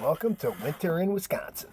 welcome to winter in Wisconsin.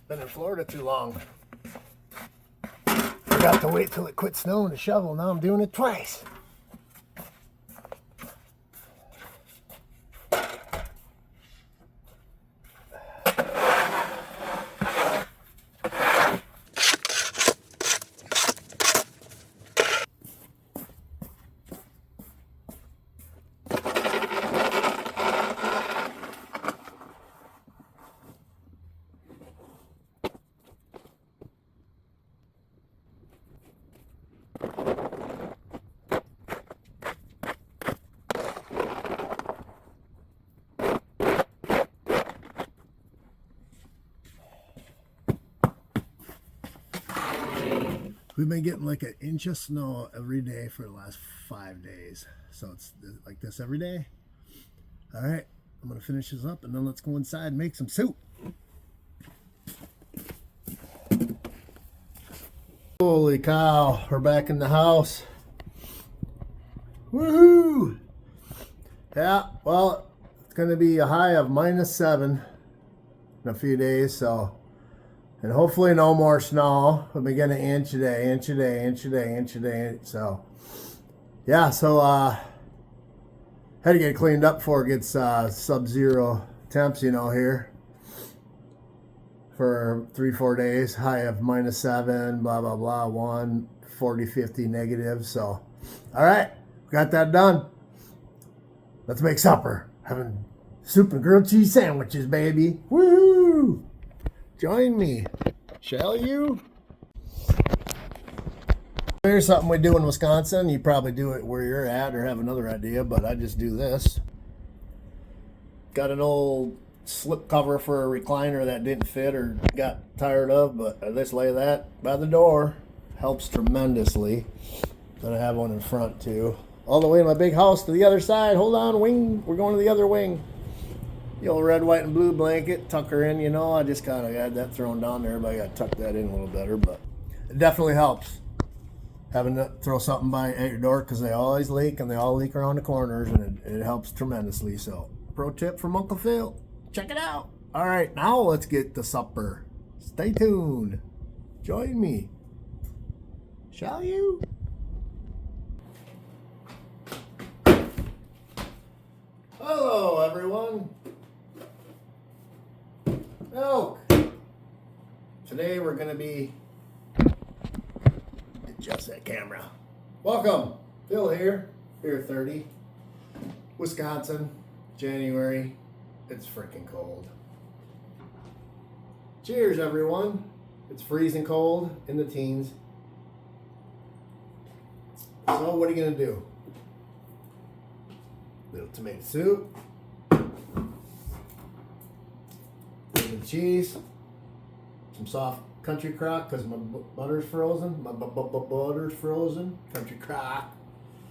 Been in Florida too long. Forgot to wait till it quit snowing to shovel. Now I'm doing it twice. We've been getting like an inch of snow every day for the last 5 days. So it's like this every day. All right, I'm gonna finish this up and then let's go inside and make some soup. Holy cow, we're back in the house. Woohoo! Yeah, well, it's gonna be a high of -7 in a few days, so. And hopefully no more snow. We've been getting an inch a day, inch a day, inch a day, inch a day. So, yeah, so had to get it cleaned up before it gets sub-zero temps, you know, here. For 3-4 days. High of -7, blah, blah, blah, 1, 40, 50 negative. So, all right, got that done. Let's make supper. Having soup and grilled cheese sandwiches, baby. Woo! Join me, shall you? Here's something we do in Wisconsin. You probably do it where you're at or have another idea, but I just do this. Got an old slip cover for a recliner that didn't fit or got tired of, but I just lay that by the door. Helps tremendously. Then I have one in front too. All the way in my big house to the other side. Hold on, wing. We're going to the other wing. The old red, white, and blue blanket, tuck her in, you know. I just kind of had that thrown down there, but I got to tuck that in a little better. But it definitely helps having to throw something by at your door because they always leak and they all leak around the corners, and it helps tremendously. So, pro tip from Uncle Phil. Check it out. All right, now let's get to supper. Stay tuned. Join me. Shall you? Hello, everyone. Milk. Today we're going to be adjust that camera. Welcome, Phil here, Beer 30, Wisconsin, January. It's freaking cold. Cheers, everyone. It's freezing cold in the teens. So what are you gonna do? Little tomato soup. Cheese, some soft country crock because my butter's frozen. My butter's frozen. Country crock.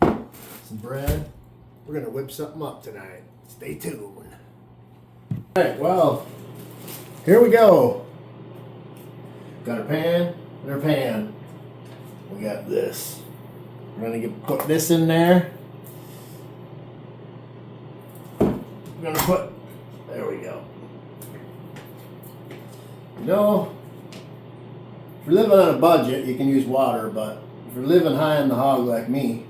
Some bread. We're gonna whip something up tonight. Stay tuned. All right, well, here we go. Got our pan, in our pan. We got this. We're gonna put this in there. We're gonna put, there we go. You know, if you're living on a budget, you can use water, but if you're living high on the hog like me,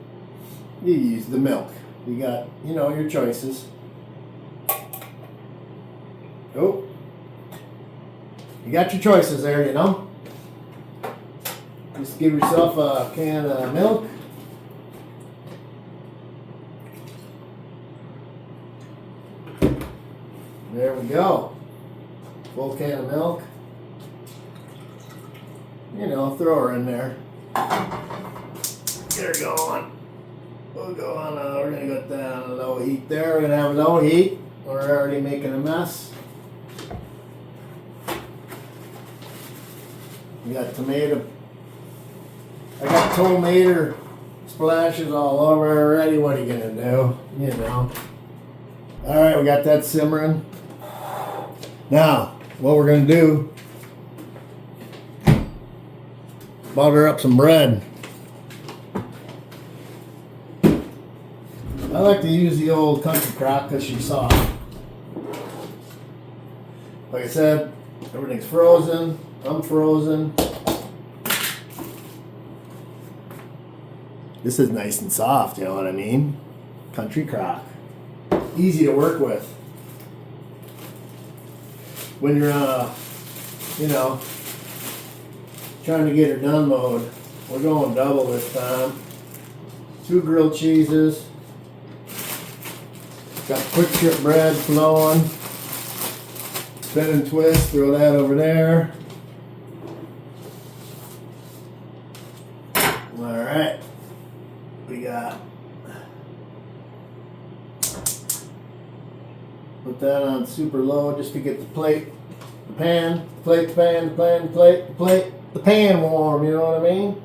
you use the milk. You got, you know, your choices. Oh, you got your choices there, you know. Just give yourself a can of milk. There we go. Full can of milk. You know, throw her in there. Get her going. We'll go on, we're going to go down low heat there. We're going to have low heat. We're already making a mess. We got tomato. I got tomato splashes all over already. What are you going to do? You know. Alright, we got that simmering. Now, what we're going to do, butter up some bread. I like to use the old country crock because she's soft. Like I said, everything's frozen. I'm frozen. This is nice and soft, you know what I mean? Country crock. Easy to work with. When you're, you know, trying to get her done mode. We're going double this time. 2 grilled cheeses. Got quick strip bread flowing. Spin and twist, throw that over there. Alright. We got, put that on super low just to get the plate, the pan, the plate, the pan, the pan, the plate, the plate, the pan warm, you know what I mean?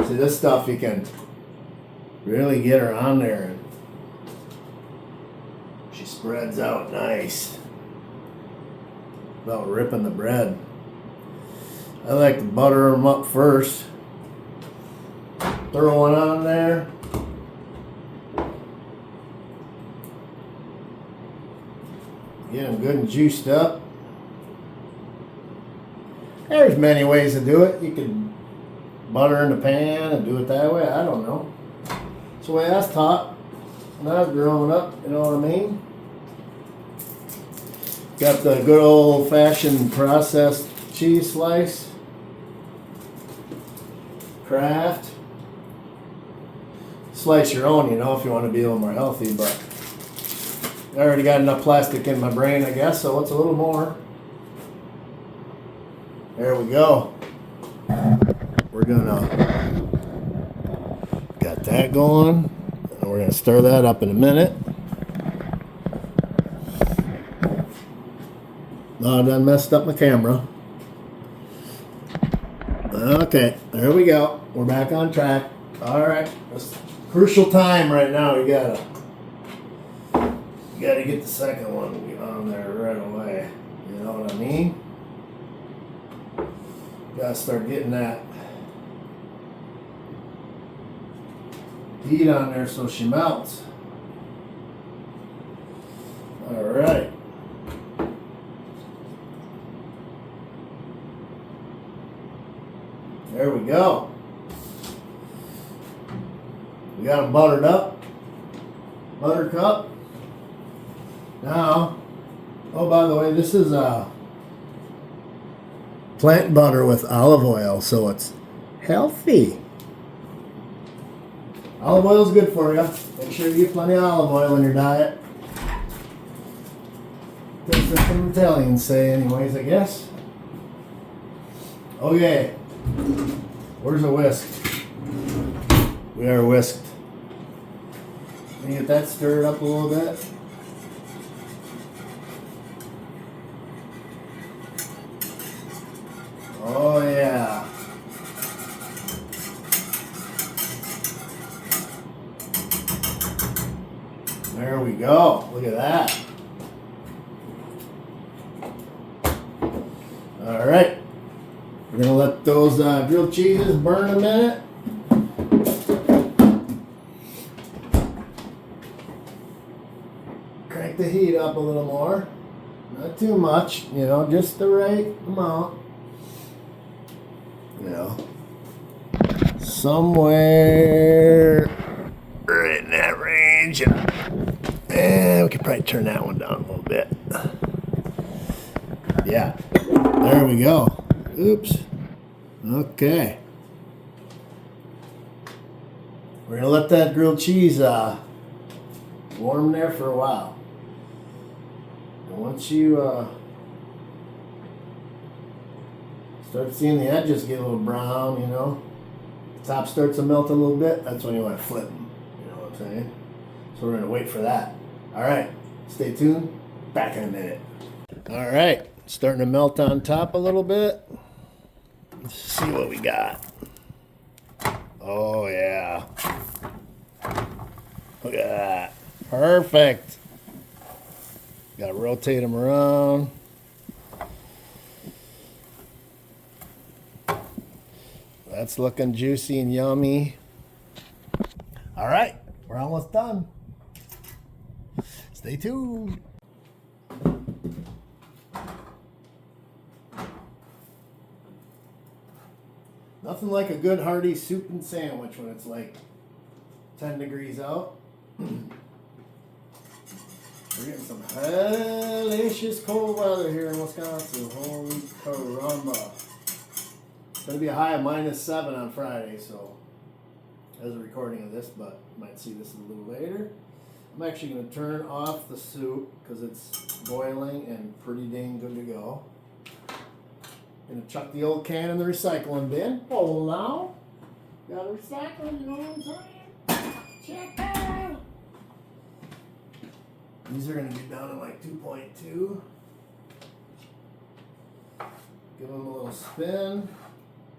See, this stuff you can really get her on there. She spreads out nice without ripping the bread. I like to butter them up first. Throw one on there. Get them good and juiced up. There's many ways to do it. You can butter in the pan and do it that way. I don't know. It's the way I was taught when I was growing up. You know what I mean? Got the good old-fashioned processed cheese slice. Kraft. Slice your own, you know, if you want to be a little more healthy, but I already got enough plastic in my brain, I guess, so it's a little more. There we go. We're gonna, got that going, and we're gonna stir that up in a minute. Oh, I done messed up my camera. Okay, there we go. We're back on track. All right. Crucial time right now. You gotta get the second one on there right away. You know what I mean? Gotta start getting that heat on there so she melts. All right. There we go. We got them buttered up. Buttercup. Now, oh, by the way, this is plant butter with olive oil, so it's healthy. Olive oil is good for you. Make sure you get plenty of olive oil in your diet. That's what the Italians say anyways, I guess. Okay. Where's the whisk? We are whisked. Let me get that stirred up a little bit. Oh yeah. There we go. Look at that. All right. We're gonna let those grilled cheeses burn a minute. Crank the heat up a little more. Not too much, you know, just the right amount. You know, somewhere right in that range. And we could probably turn that one down a little bit. Yeah, there we go. Oops. Okay. We're gonna let that grilled cheese warm there for a while. And once you start seeing the edges get a little brown, you know, the top starts to melt a little bit, that's when you want to flip them. You know what I'm saying? So we're gonna wait for that. All right, stay tuned. Back in a minute. All right, starting to melt on top a little bit. Let's see what we got. Oh yeah. Look at that. Perfect. Gotta rotate them around. That's looking juicy and yummy. All right, we're almost done. Stay tuned. Nothing like a good hearty soup and sandwich when it's like 10 degrees out. We're getting some hellacious cold weather here in Wisconsin. Holy caramba. It's going to be a high of -7 on Friday, so as a recording of this, but you might see this a little later. I'm actually going to turn off the soup because it's boiling and pretty dang good to go. Gonna chuck the old can in the recycling bin. Oh, now. Got a recycling, you know what I'm saying? Check that out. These are gonna be down to like 2.2. Give them a little spin.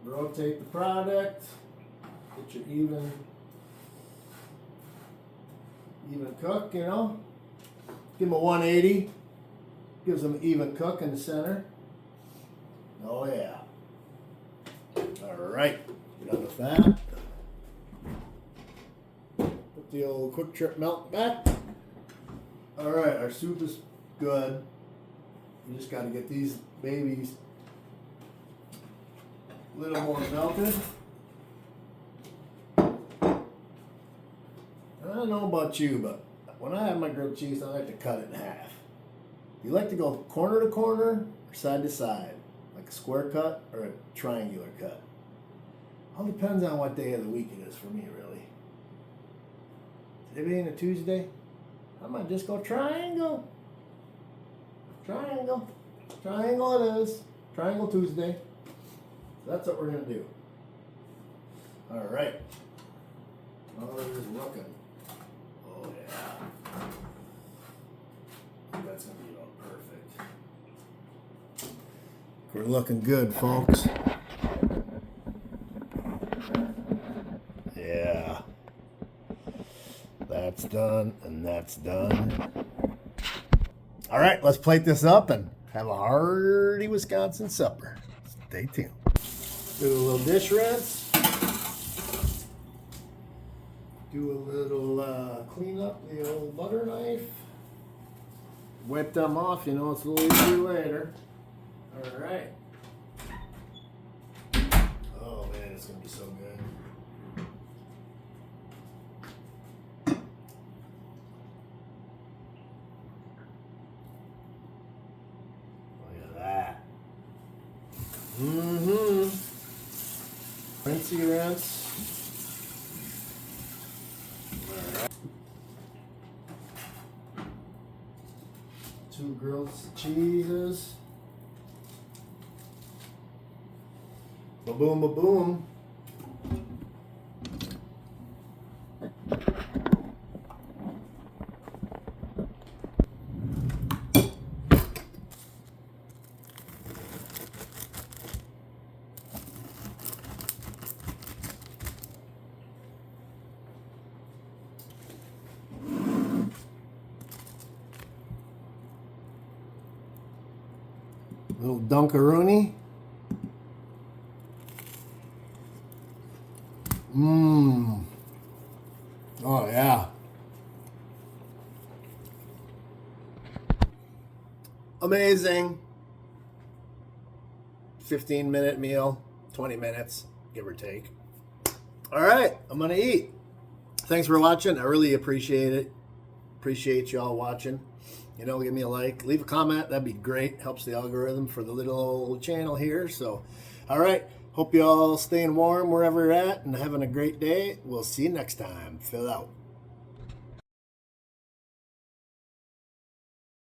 Rotate the product. Get your even cook, you know. Give them a 180. Gives them an even cook in the center. Oh yeah. All right, done with that. Put the old quick trip melt back. All right, our soup is good. You just got to get these babies a little more melted. I don't know about you, but when I have my grilled cheese, I like to cut it in half. You like to go corner to corner or side to side? Like a square cut or a triangular cut. All depends on what day of the week it is for me, really. Today being a Tuesday, I might just go triangle. Triangle. Triangle it is. Triangle Tuesday. So that's what we're going to do. All right. Oh, it is looking. Oh, yeah. That's going to be about perfect. We're looking good, folks. Yeah. That's done, and that's done. All right, let's plate this up and have a hearty Wisconsin supper. Stay tuned. Do a little dish rinse. Do a little clean up the old butter knife. Wipe them off, you know, it's a little easier later. All right. Oh man, it's gonna be so good. Look at that. Rinsey rinse. All right. 2 grilled cheeses. Ba-boom, ba-boom. Little Dunkaroonie. Mmm. Oh, yeah. Amazing. 15-minute meal, 20 minutes, give or take. All right, I'm going to eat. Thanks for watching. I really appreciate it. Appreciate y'all watching. You know, give me a like. Leave a comment. That'd be great. Helps the algorithm for the little channel here. So, all right. Hope y'all staying warm wherever you're at and having a great day. We'll see you next time. Fill out.